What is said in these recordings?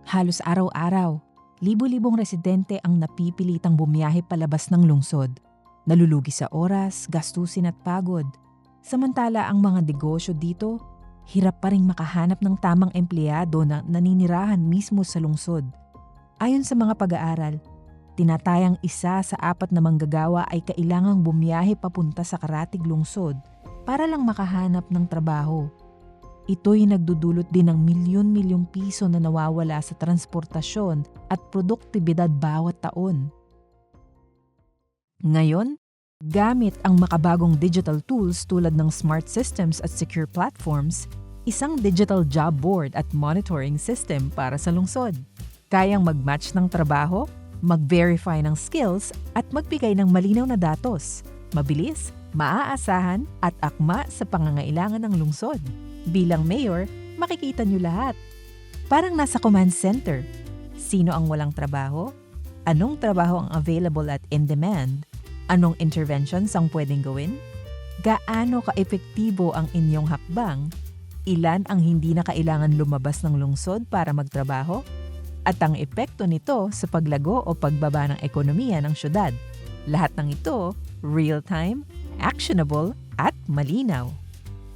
Halos araw-araw, libo-libong residente ang napipilitang bumiyahe palabas ng lungsod. Nalulugi sa oras, gastusin at pagod. Samantala ang mga negosyo dito, hirap pa ring makahanap ng tamang empleyado na naninirahan mismo sa lungsod. Ayon sa mga pag-aaral, tinatayang 1 sa 4 na manggagawa ay kailangang bumiyahe papunta sa karatig lungsod para lang makahanap ng trabaho. Ito'y nagdudulot din ng milyon-milyong piso na nawawala sa transportasyon at produktibidad bawat taon. Ngayon, gamit ang makabagong digital tools tulad ng smart systems at secure platforms, isang digital job board at monitoring system para sa lungsod. Kayang mag-match ng trabaho, mag-verify ng skills at magbigay ng malinaw na datos. Mabilis, maaasahan at akma sa pangangailangan ng lungsod. Bilang mayor, makikita niyo lahat. Parang nasa command center. Sino ang walang trabaho? Anong trabaho ang available at in demand? Anong interventions ang pwedeng gawin? Gaano ka-epektibo ang inyong hakbang? Ilan ang hindi na kailangan lumabas ng lungsod para magtrabaho? At ang epekto nito sa paglago o pagbaba ng ekonomiya ng syudad. Lahat ng ito, real-time, actionable at malinaw.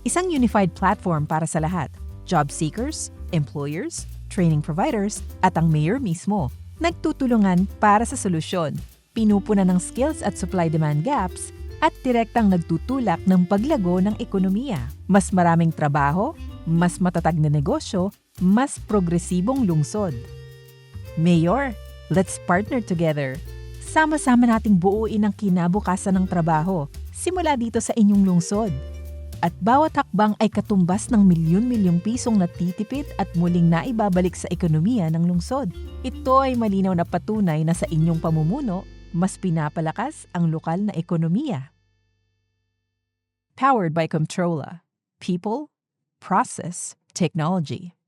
Isang unified platform para sa lahat, job seekers, employers, training providers, at ang mayor mismo. Nagtutulungan para sa solusyon, pinupunan ng skills at supply-demand gaps, at direktang nagtutulak ng paglago ng ekonomiya. Mas maraming trabaho, mas matatag na negosyo, mas progresibong lungsod. Mayor, let's partner together. Sama-sama nating buuin ang kinabukasan ng trabaho, simula dito sa inyong lungsod. At bawat hakbang ay katumbas ng milyon-milyong pisong natitipid at muling naibabalik sa ekonomiya ng lungsod. Ito ay malinaw na patunay na sa inyong pamumuno, mas pinapalakas ang lokal na ekonomiya. Powered by Comptrolla. People, Process, Technology.